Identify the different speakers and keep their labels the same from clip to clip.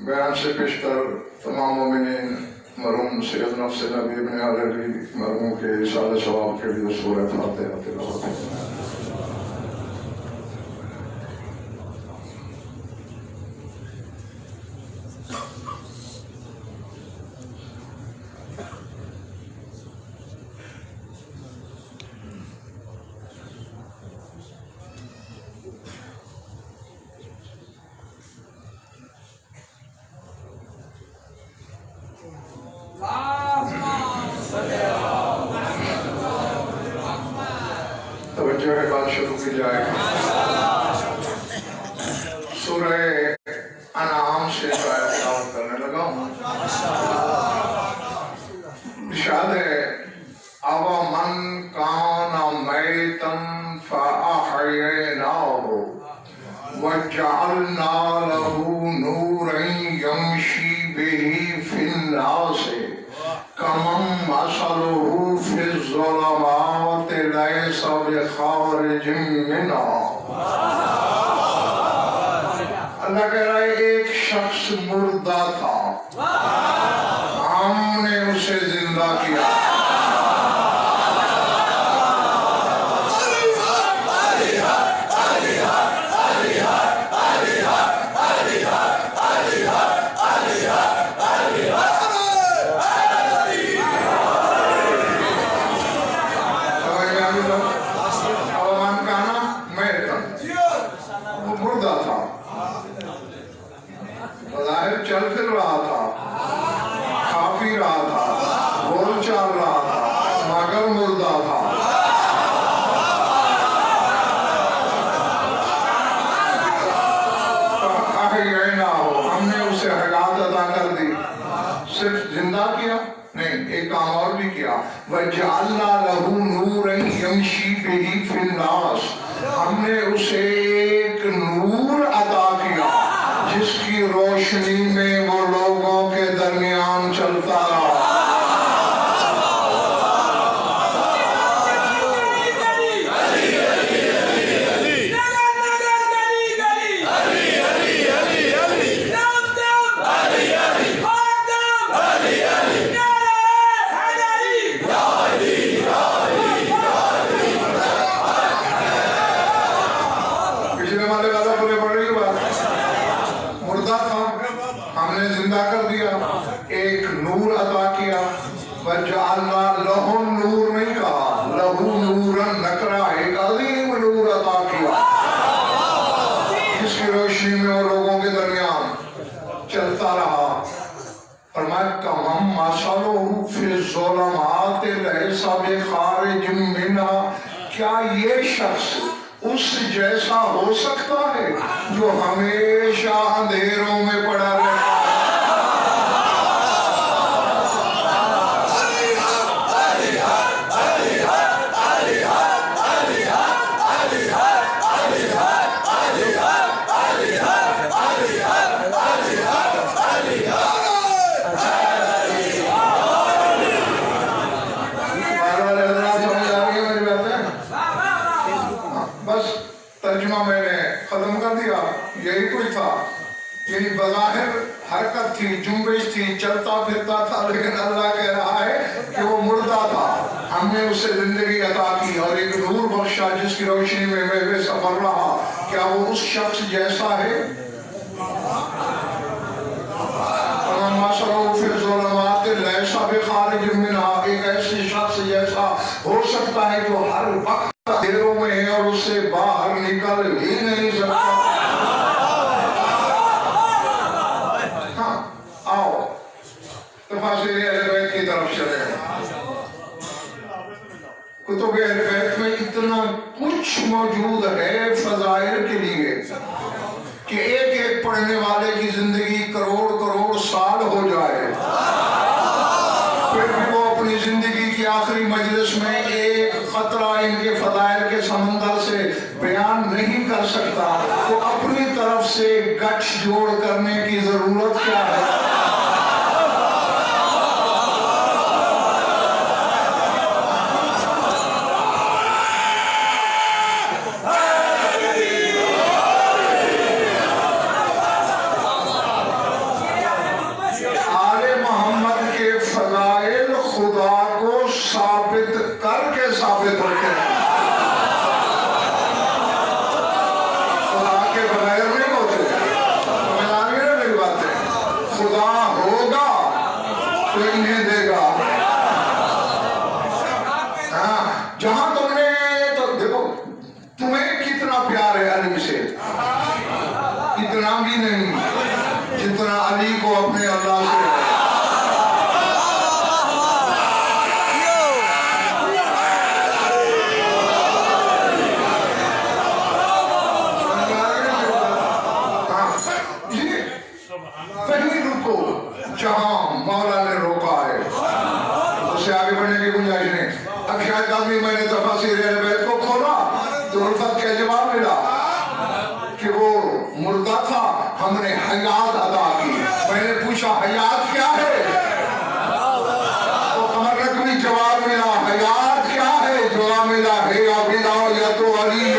Speaker 1: بیان سے پیشتر تمام مومنین مرحوم سید نفس نبی ابن عربی مرحوم کے اشارہ ثواب کے لیے سورہ فاتحہ تلاوت کرنا ہے۔ توجہ ہے، بات شروع کی جائے۔ سورہ انعام سے تلاوت کرنے لگا ہوں۔ ارشاد ہے أَوَمَنْ كَانَ مَيْتًا فَأَحْيَيْنَاهُ وَجَعَلْنَا لَهُ نُورًا يَمْشِي بِهِ فِي النَّاسِ كَمَنْ مَثَلُهُ فِي الظُّلُمَاتِ لَيْسَ بِخَارِجٍ مِنْهَا۔ اللہ کہہ رہا ہے ایک شخص مردہ تھا، ہم نے اسے زندہ کیا۔ چل پھر رہا تھا، کھا پی رہا تھا، بول چال رہا تھا، مگر مردہ تھا۔ ہم نے اسے حیات عطا کر دی، صرف زندہ کیا نہیں، ایک کام اور بھی کیا۔ وَجَعَلْنَا لَهُ نُورًا يَمْشِي بِهِ فِي النَّاسِ، ہم نے اسے ایک نور عطا کیا جس کی روشنی میں وہ لوگوں کے درمیان چلتا رہا۔ بچنے والے والا پورے پڑ رہی بات. مردہ تھا ہم نے زندہ کر دیا, ایک نور عطا کیا. وَجَعَلْنَا لَهُ نور نہیں کہا, لَهُ نُورًا نکرا, ایک عظیم نور عطا کیا جس کی روشنی میں وہ لوگوں کے درمیان چلتا رہا. فرمایا کَمَنْ مَثَلُهُ فِي الظُّلُمَاتِ لَيْسَ بِخَارِجٍ مِنْهَا, کیا یہ شخص اس جیسا ہو سکتا ہے جو ہمیشہ اندھیروں میں پڑا رہتا ہے. یہی کوئی تھا, یعنی بظاہر حرکت تھی, جنبش تھی, چلتا پھرتا تھا, لیکن اللہ کہہ رہا ہے کہ وہ مردہ تھا, ہم نے اسے زندگی عطا کی اور ایک نور بخشا جس کی روشنی میں میں سفر رہا. کیا وہ اس شخص جیسا ہے؟ ایک ایسے شخص جیسا ہو سکتا ہے جو ہر وقت اندھیروں میں ہے اور اس سے باہر نکل ہی نہیں سکتا. تفاسیر اہل بیت کی طرف چلے ہیں. کتب اہل بیت میں اتنا کچھ موجود ہے فضائل کے لیے کہ ایک ایک پڑھنے والے کی زندگی کروڑ کروڑ سال ہو جائے, پھر بھی وہ اپنی زندگی کی آخری مجلس میں ایک قطرہ ان کے فضائل کے سمندر سے بیان نہیں کر سکتا. تو اپنی طرف سے گچھ جوڑ کرنے کی ضرورت کیا ہے؟ میں نے تفاسیر اہل بیت کو کھولا تو الفت کا جواب ملا کہ وہ مردہ تھا, ہم نے حیات عطا کی. میں نے پوچھا حیات کیا ہے, تو قمر رقمی جواب ملا حیات کیا ہے. جواب ملا ہے یا بلا یا تو علی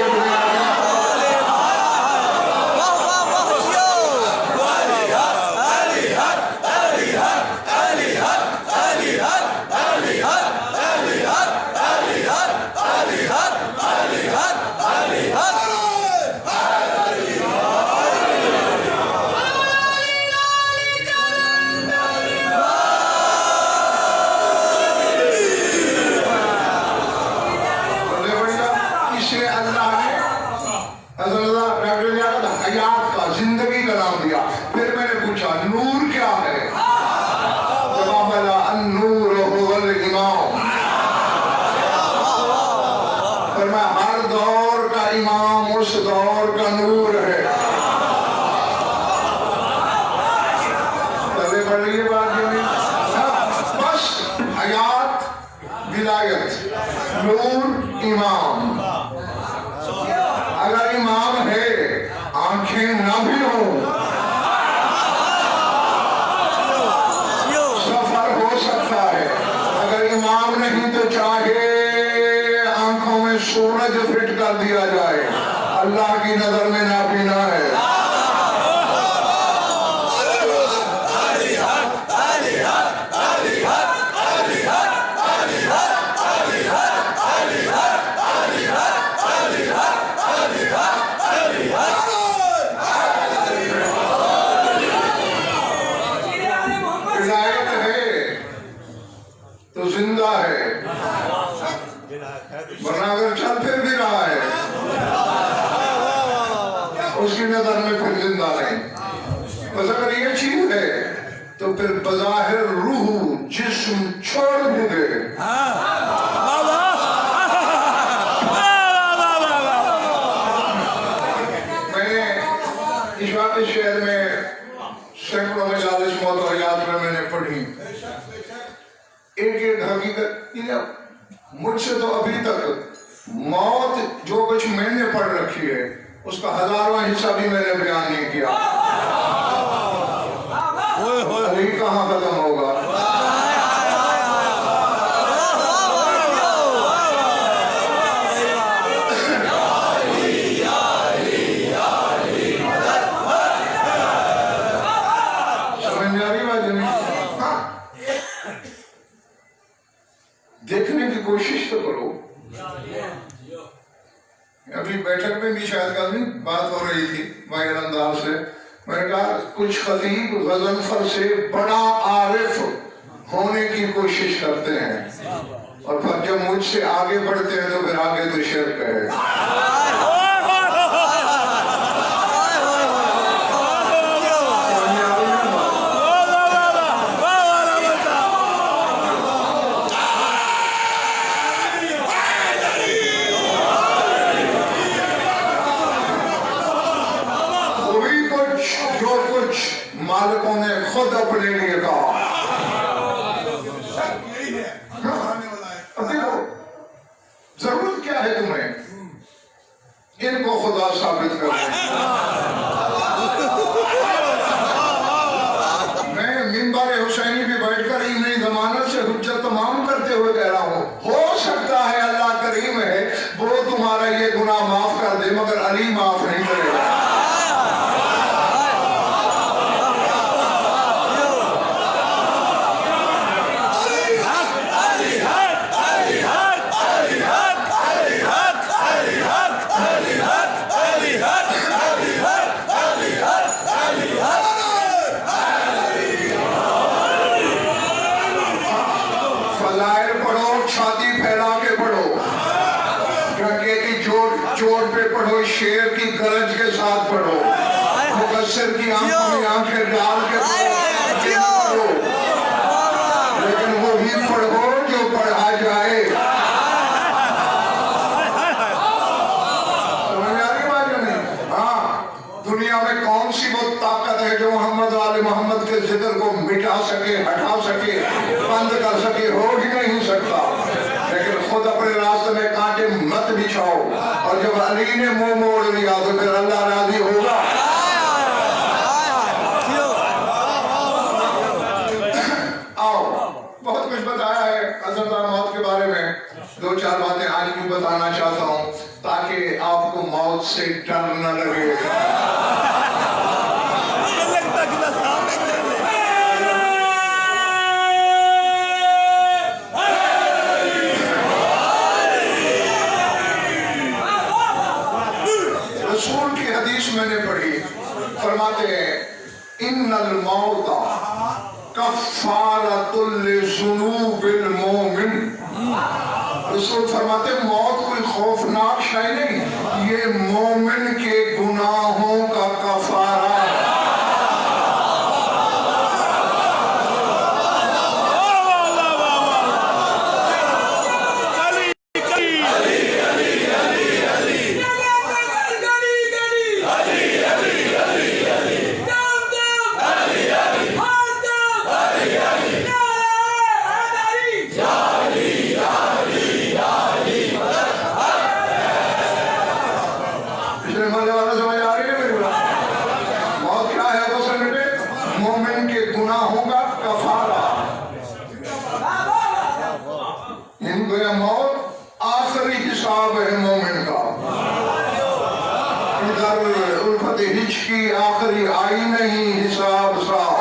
Speaker 1: دیا جائے, اللہ کی نظر میں نابینا ہے. اس کی نظر میں پھر زندہ نہیں. بس اگر یہ چیز ہے تو پھر بظاہر روح جسم چھوڑ دے. میں نے اس شہر میں سینکڑوں مجالس موت و حیات میں نے پڑھی. ایک حقیقت مجھ سے تو ابھی تک موت جو کچھ میں نے پڑھ رکھی ہے اس کا ہزارواں حصہ بھی میں نے بیان نہیں کیا. علی کہاں ختم ہوگا؟ دیکھنے کی کوشش تو کرو. ابھی بیٹھک میں بھی شاید کل بات ہو رہی تھی ماہر انداز سے. میں نے کہا کچھ خطیب غضنفر سے بڑا عارف ہونے کی کوشش کرتے ہیں اور پھر جب مجھ سے آگے بڑھتے ہیں تو پھر آگے تو شرک ہے. مالکوں نے خود اپنے لیے کہا. اب دیکھو ضرورت کیا ہے تمہیں ان کو خدا ثابت کرنے. میں منبر حسینی بھی بیٹھ کر ہی نہیں ضمانت سے حجت تمام کرتے ہوئے کہہ رہا ہوں ہو سکتا ہے اللہ کریم ہے وہ تمہارا یہ گناہ معاف کر دے مگر علی معاف نہیں کرے گا. چوٹ پہ پڑھو شیر کی گرج کے ساتھ پڑھو مقصر کی آنکھوں میں آنکھیں ڈال کے پڑھو لیکن وہی پڑھو جو پڑھا جائے. سمجھ آ رہی بات نہیں؟ ہاں دنیا میں کون سی وہ طاقت ہے جو محمد آل محمد کے ذکر کو مٹا سکے ہٹا سکے بند کر سکے؟ ہو ہی نہیں سکتا. لیکن خود اپنے راستے میں کانٹے مت بچھاؤ اور جب علی نے منہ موڑ لیا تو پھر اللہ راضی ہوگا. آؤ بہت کچھ بتایا ہے حضرت موت کے بارے میں. دو چار باتیں آج بھی بتانا چاہتا ہوں تاکہ آپ کو موت سے ڈر نہ لگے. رسول کی حدیث میں نے پڑھی فرماتے ہیں ان الموت کفارۃ لذنوب المومن. رسول فرماتے ہیں موت کوئی خوفناک شے نہیں یہ مومن کے گناہوں کا کفارہ. موت آخری حساب ہے مومن کا. ادھر الفت ہچ کی آخری آئی نہیں حساب صاحب.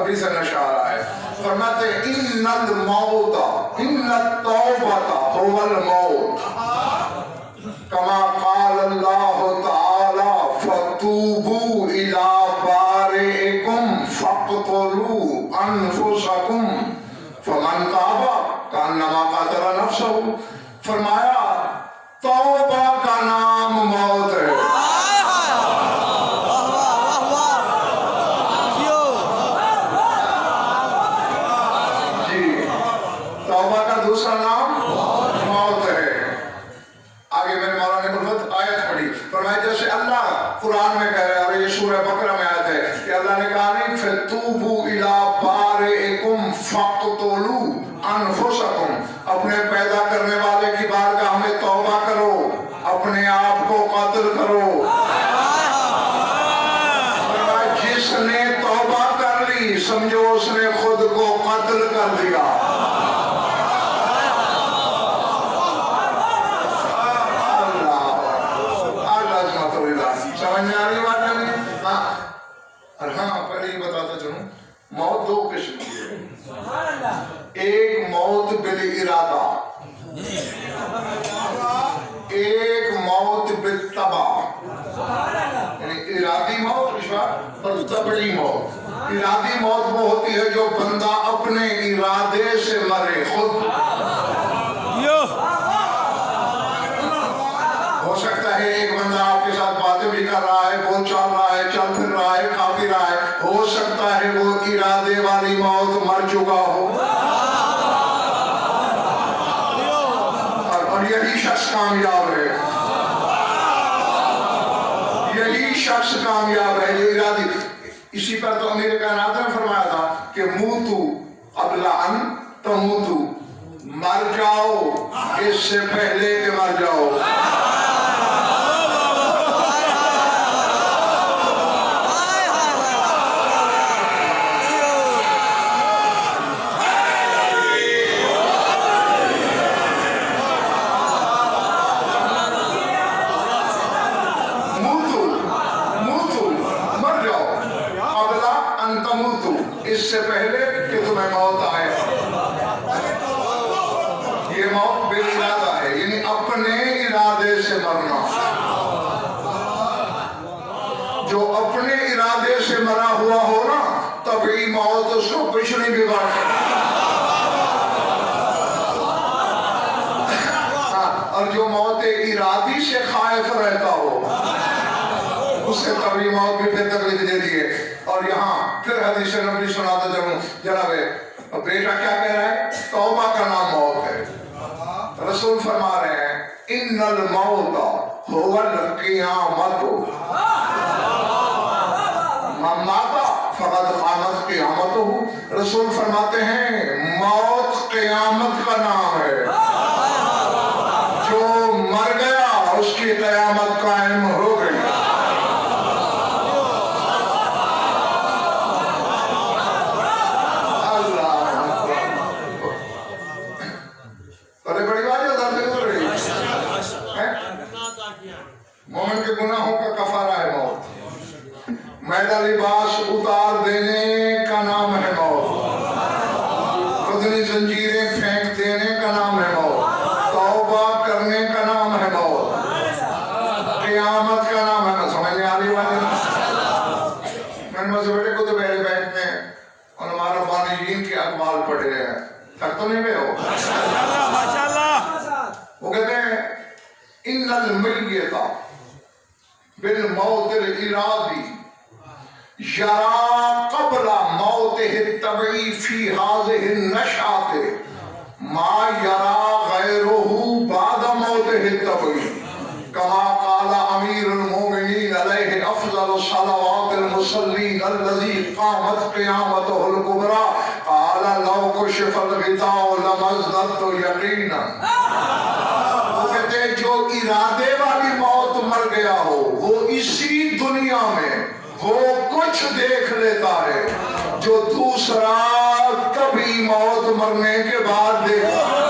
Speaker 1: ابھی سے نشہ آ رہا ہے. فرماتے ان الموت ان التوبۃ هو الموت کما قال اللہ تعالی فتوبوا الی بارئکم فاقتلوا انفسکم فمن تاب کانما قتل نفسہ. فرمایا توبہ کا نام موت ہے. جی توبہ کا دوسرا نام موت ہے. آگے میرے مولانا نے بلفت آیت پڑھی. فرمایا جیسے اللہ قرآن میں کہہ رہے ہیں اور یہ سورہ بقرہ میں آیت ہے کہ اللہ نے کہا نہیں فَتُوبُوا إِلَىٰ بَارِئِكُمْ فَاقْتُلُوا أَنفُسَكُمْ. اپنے پیدا کرنے والے کی بارگاہ میں توبہ کرو, اپنے آپ کو قتل کرو. جس نے توبہ کر لی سمجھو اس نے خود کو قتل کر دیا. سمجھ میں آ رہی بات نہیں؟ ہاں پہلے ہی بتاتا چلوں موت دو قسم کی ہے. ایک موت بالارادہ, ایک موت بالطبع. یعنی ارادی موت اور طبعی موت. ارادی موت وہ ہوتی ہے جو بندہ اپنے ارادے سے مرے خود. ہو سکتا ہے ایک بندہ آپ کے ساتھ باتیں بھی کر رہا ہے, بول چال رہا ہے, چل پھر رہا ہے, کھا پی رہا ہے, ہو سکتا ہے وہ ارادے والی موت مر چکا ہو اور یہی شخص کامیاب ہے. یہی شخص کامیاب ہے جو ارادی. اسی پر تو امیر کائنات نے فرمایا تھا کہ موتو قبل ان تموتو, مر جاؤ اس سے پہلے کہ مر جاؤ. اس سے پہلے کہ تمہیں موت آئے. یہ موت بے ارادہ ہے, یعنی اپنے ارادے سے مرنا. جو اپنے ارادے سے مرا ہوا ہو نا طبعی موت اس کو کچھ نہیں بگاڑ سکتا. اور جو موت ارادی سے خائف رہتا ہو اس سے طبعی موت بھی پھر تکلیف دے دیئے. اور یہاں پھر حدیث نبی سناتا جب جناب بیٹا کیا کہہ رہا ہے, توبہ کا نام موت ہے. رسول فرما رہے ہیں ان الموت هو القیامت من مات فقد قامت قیامتہ. رسول فرماتے ہیں موت قیامت کا نام ہے. جو مر گیا اس کی قیامت قائم ہو گئی. مومن کے گناہوں کا کفارہ ہے موت. میلا لباس اتار دینے کا نام ہے موت. بدنی زنجیریں پھینک دینے کا نام ہے موت. توبہ کرنے کا نام ہے موت. قیامت کا نام ہے. سمجھ میں آ رہی بات ہے؟ میں نے مجھے بیٹے کو تو میرے بینک میں اور ہمارا بانیین کے اقوال پڑھے ہیں. تک تو نہیں میں ہو وہ کہتے ہیں ان المیت بالموت الارادی یرا قبل موته الطبعی فی هذه النشأة ما یرا غیره بعد موته الطبعی کما قال امیر المومنین علیہ افضل الصلوات المصلین الذی قامت قیامته الکبرى قال لو کشف الغطاء لمزددت یقینا. وہ کہتے ہیں جو ارادے والی موت مر گیا ہو وہ اسی دنیا میں وہ کچھ دیکھ لیتا ہے جو دوسرا کبھی موت مرنے کے بعد دیکھتا ہے.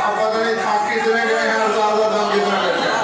Speaker 1: اب پتہ نہیں تھا کتنے گئے ہیں اور زیادہ دم کتنے گئے ہیں.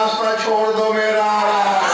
Speaker 1: راستہ چھوڑ دو میرا آ رہا ہے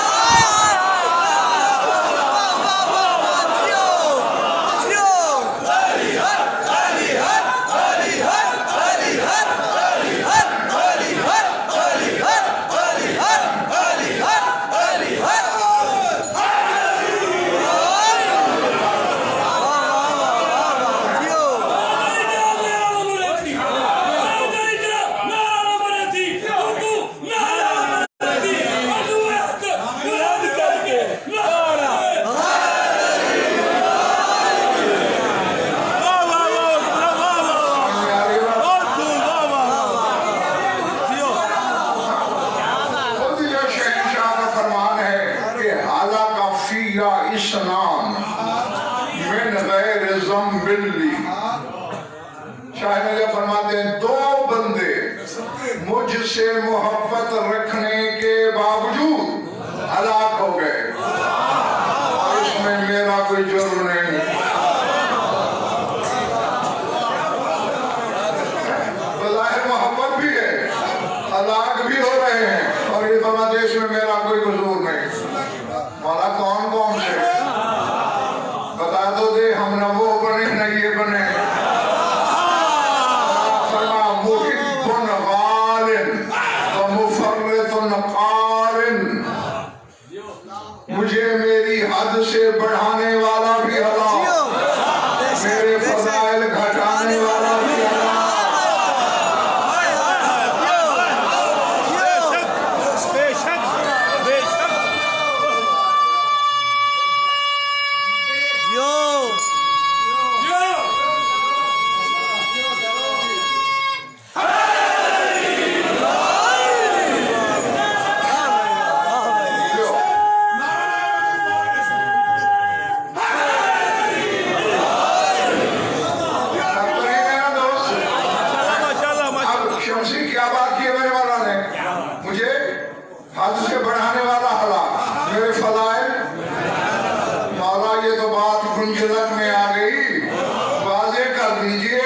Speaker 1: اسنان من غیر ذنب لی شاہ نجا فرماتے ہیں دو بندے مجھ سے محبت رکھنے کے باوجود ہلاک ہو گئے اور اس میں میرا کوئی جرم نہیں بظاہر محبت بھی ہے ہلاک بھی ہو رہے ہیں اور یہ فرماتے ہیں اس میں میرا کوئی قصور نہیں مولا کون کون سے بتا دو دے ہم نہ وہ بنے نہ یہ بنے فرما محب غالن و مفرط قارن مجھے میری حد سے بڑھانے والا بھی ہلاک میرے فضائل گھٹانے والا بھی ہلاک حد سے بڑھانے والا ہلاک میرے فضائل مولا یہ تو بات گنجلک میں آ گئی واضح کر دیجئے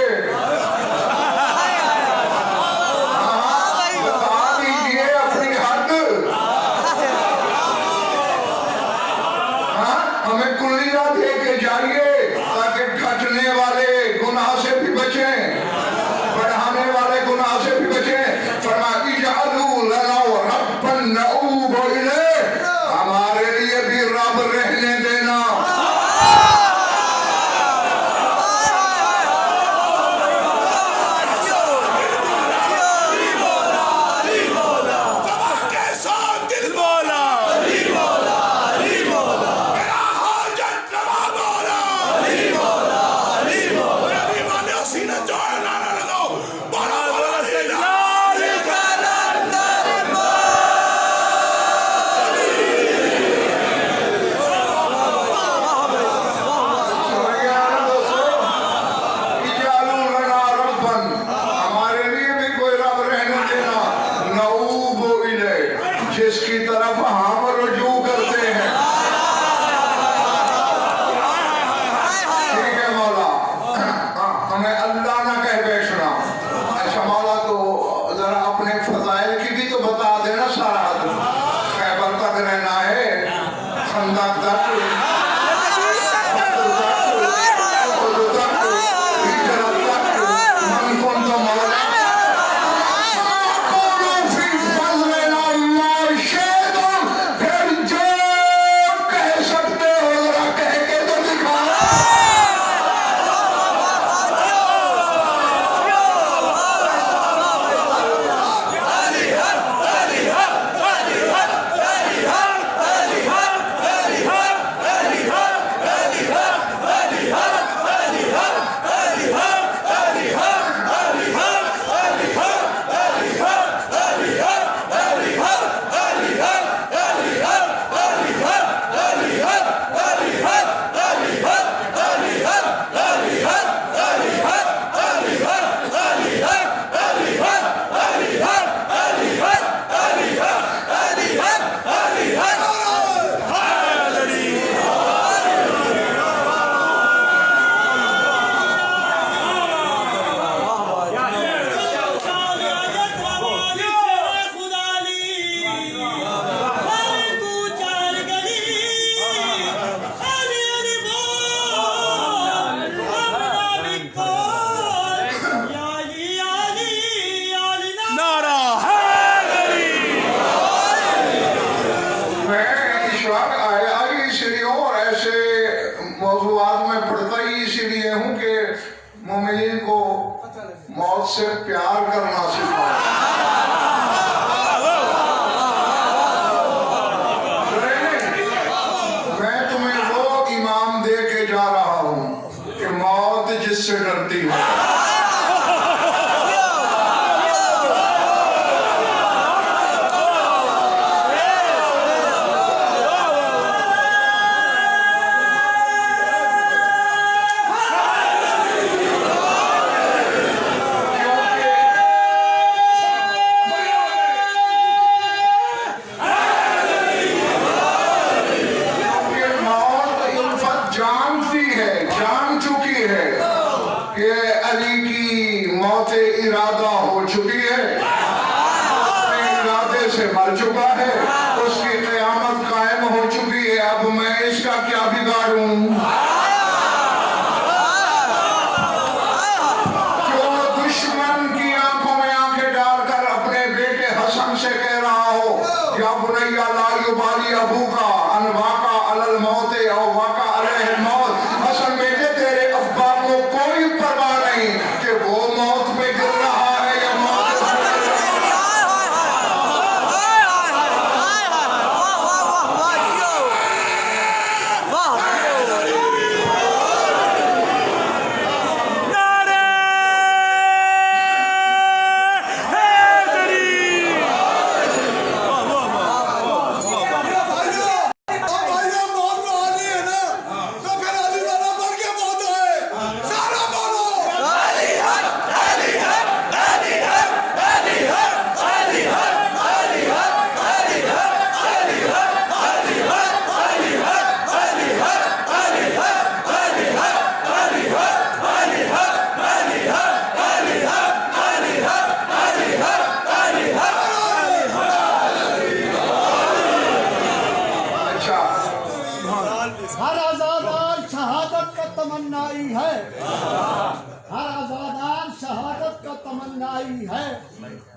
Speaker 1: بتا دیجئے اپنی حد ہمیں کلیہ دے کے جائیے تاکہ گھٹنے والے گناہ سے بھی بچیں بڑھانے والے گناہ سے بھی بچیں فرماتی اجعلوا لنا ربا نعوذ الیہ ہمارے لیے بھی رب رہنے دینا جس کی طرف ہم رجوع کرتے ہیں ٹھیک ہے مولا ہمیں اللہ نہ کہہ بیٹھنا اچھا مولا تو ذرا اپنے فضائل کی بھی تو بتا دینا سارا خیبر تک رہنا ہے خندق تک شک آیا ہی اسی لیے ہوں اور ایسے موضوعات میں پڑھتا ہی اسی لیے ہوں کہ مومنین کو موت سے پیار کرنا سکھائے. میں تمہیں وہ امام دے کے جا رہا ہوں کہ موت جس سے ڈرتی ہے. مر چکا ہے, اس کی قیامت قائم ہو چکی ہے, اب میں اس کا کیا بگاڑوں. جو دشمن کی آنکھوں میں آنکھیں ڈال کر اپنے بیٹے حسن سے کہہ رہا ہو یا بنیا لا یبالی ابوکا ان واقع علی الموت او واقع علیہ الموت, حسن بیٹے تیرے ابا کو کوئی پرواہ نہیں کہ وہ موت پہ گر رہا ہے یا موت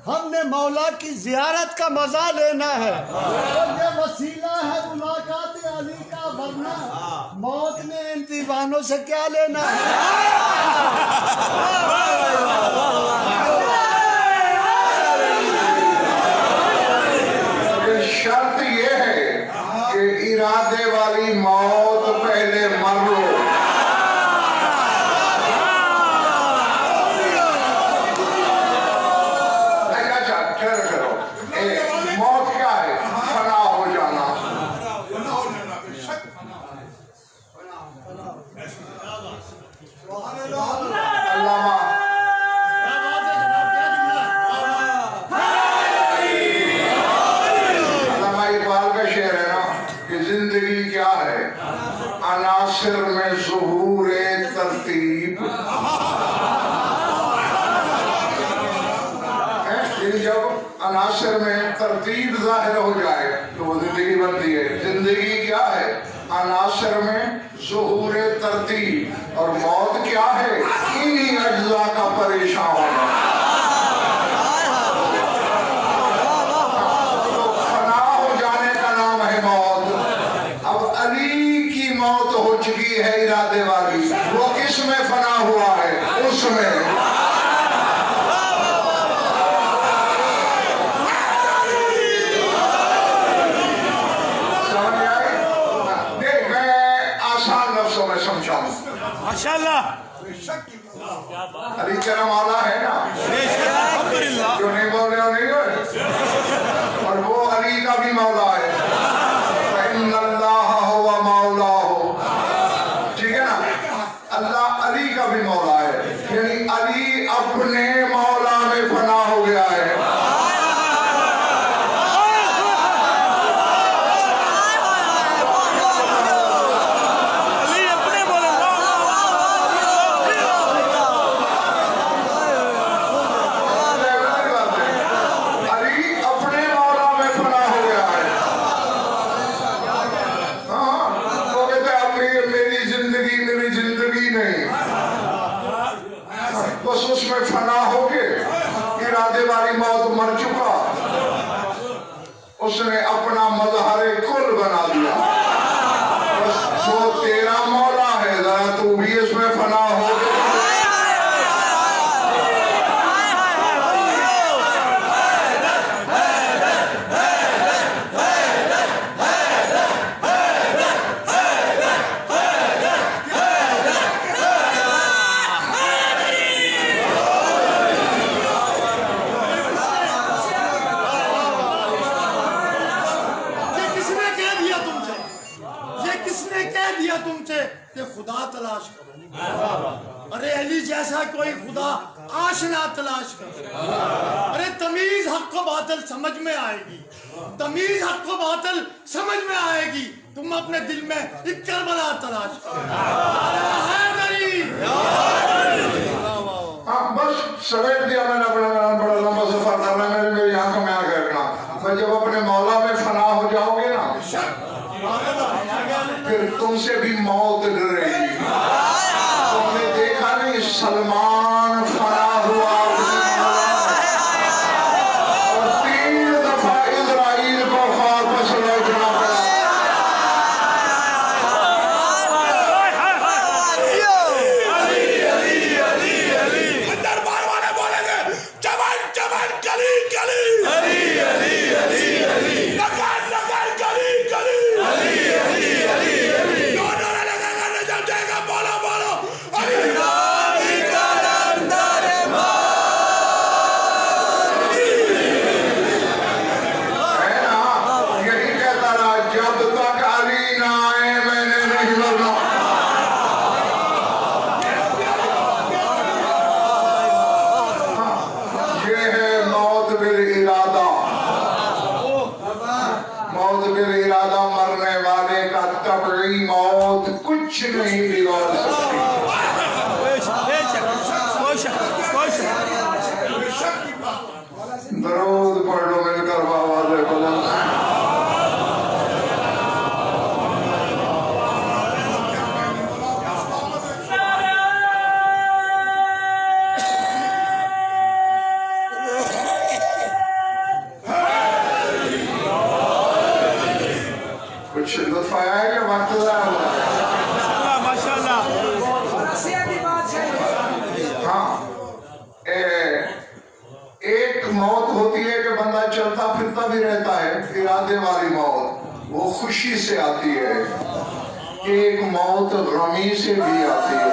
Speaker 2: ہم نے مولا کی زیارت کا مزہ لینا ہے اور یہ وسیلہ ہے ملاقات علی کا, ورنہ موت نے ان دیوانوں سے کیا لینا ہے.
Speaker 1: شرط یہ ہے کہ ارادے والی موت پہلے مر لو. موت کیا ہے؟ فنا ہو جانا. علامہ اقبال کا شعر ہے نا کہ زندگی کیا ہے؟ عناصر میں ظہور ترتیب. جب عناصر میں ترتیب ظاہر ہو جائے تو وہ زندگی بنتی ہے. زندگی کیا ہے؟ عناصر میں ظہور ترتیب. اور موت کیا ہے؟ انہی اجزاء کا پریشان ہونا. تو فنا ہو جانے کا نام ہے موت. اب علی کی موت ہو چکی ہے ارادے والی, وہ کس میں فنا ہوا ہے؟ اس میں. علی کرم والا ہے نا, جو نہیں بولے ہو نہیں ہوئے, اور وہ علی کا بھی مولا ہے. فَإِنَّ اللَّهَ هُوَ مَوْلَاهُ. ٹھیک ہے نا, اللہ علی کا بھی مولا ہے, یعنی علی اپنے مولا میں فنا ہو گیا ہے. اس نے اپنا مظہر کل بنا دیا. بس وہ تیرا مولا ہے, ذرا تو بھی اس میں فنا ہو گیا.
Speaker 2: خدا تلاش کرو. ارے علی جیسا کوئی خدا آشنا تلاش کرو. ارے تمیز حق و باطل سمجھ میں آئے گی, تمیز حق و باطل سمجھ میں آئے گی. تم اپنے دل میں ایک کربلا تلاش کرو.
Speaker 1: بس سمیٹ دیا میں نے اپنا بڑا لمبا سفر کرنا ہے. میری آنکھوں میں آ کے رکھنا, میں جب اپنے مولا میں فنا ہو جاؤ گے نا, پھر تم سے بھی موت ڈرے گی. تم نے دیکھا نہیں سلمان فنا ہوا اور 3 دفعہ اسرائیل کو خواب میں سلوچنا پڑا.
Speaker 3: دربار والے بولیں گے چمن چمن گلی گلی, لگن لگن گلی گلی,
Speaker 1: کچھ نہیں بگاڑ سکتی. درود پڑھ لو مل کر آواز بلند. کچھ لطف آیا ہے کہ وقت ضائع ہوا؟ ایک موت ہوتی ہے کہ بندہ چلتا پھرتا بھی رہتا ہے, ارادے والی موت, وہ خوشی سے آتی ہے. ایک موت غمی سے بھی آتی ہے,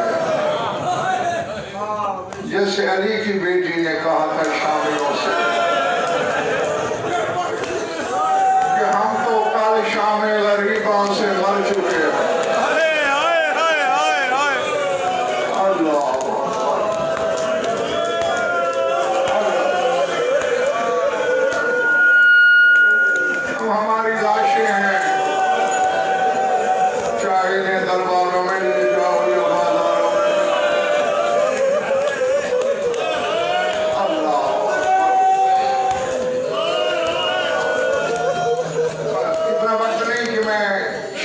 Speaker 1: جیسے علی کی بیٹی نے کہا تھا شامیوں سے کہ ہم تو کل شام غریبوں سے مر چکے ہیں. ہماری لاشیں ہیں, چاہے انہیں درباروں میں لے جاؤ یا بازاروں میں. اللہ اتنا وقت نہیں کہ میں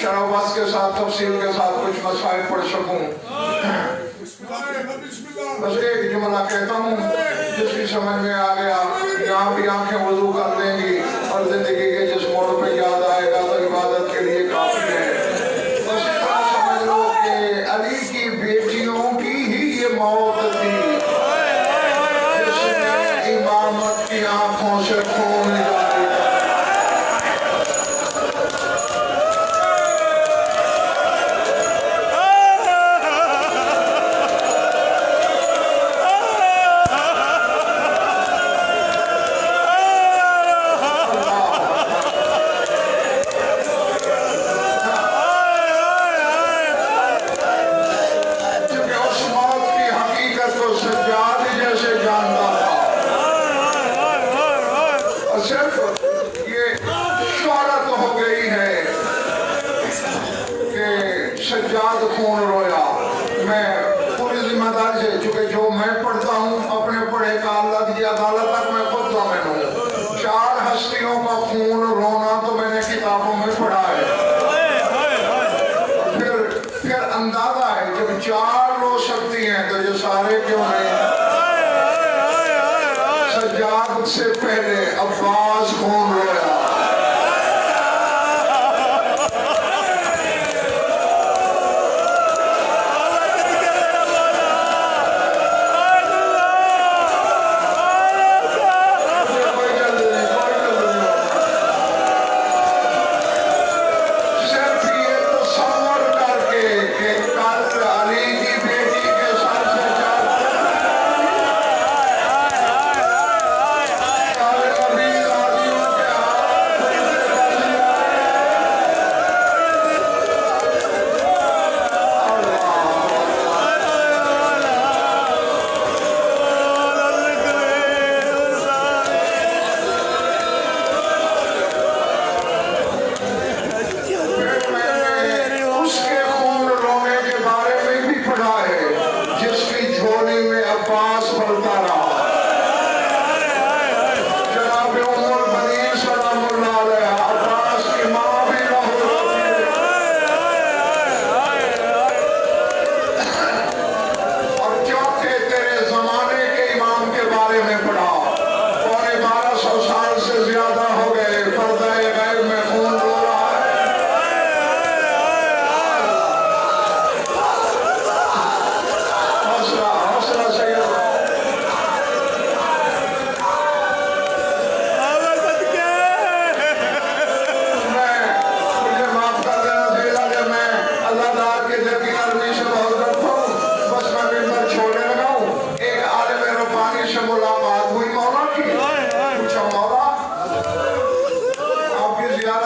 Speaker 1: شرح و بحث کے ساتھ تفصیل کے ساتھ کچھ مسائل پڑھ سکوں. بس ایک جملہ کہتا ہوں جس کی سمجھ میں آ گیا. یہاں بھی آنکھیں وضو کر دیں گی اور زندگی کے جس موڑ پہ یاد آئے گا تو عبادت کے لیے کافی ہے. بس اتنا سمجھ لو کہ علی کی بیٹیوں کی ہی یہ موت تھی جس نے امامت کی آنکھوں سے خون جاری کر. سجاد خون رویا. میں پوری ذمہ داری سے, چونکہ جو میں پڑھتا ہوں اپنے پڑھے کا اللہ کی عدالت تک میں خود ضامن ہوں. 4 ہستیوں کا خون رونا تو میں نے کتابوں میں پڑھا ہے. پھر اندازہ ہے جب 4 رو سکتی ہیں تو یہ سارے کیوں نہیں. سجاد سے پہلے عباس خون رویا.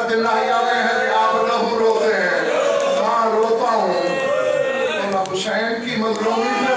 Speaker 1: دلائیا میں ہے کہ آپ لہو روتے ہیں. ہاں روتا ہوں. مولا حسین کی مظلومی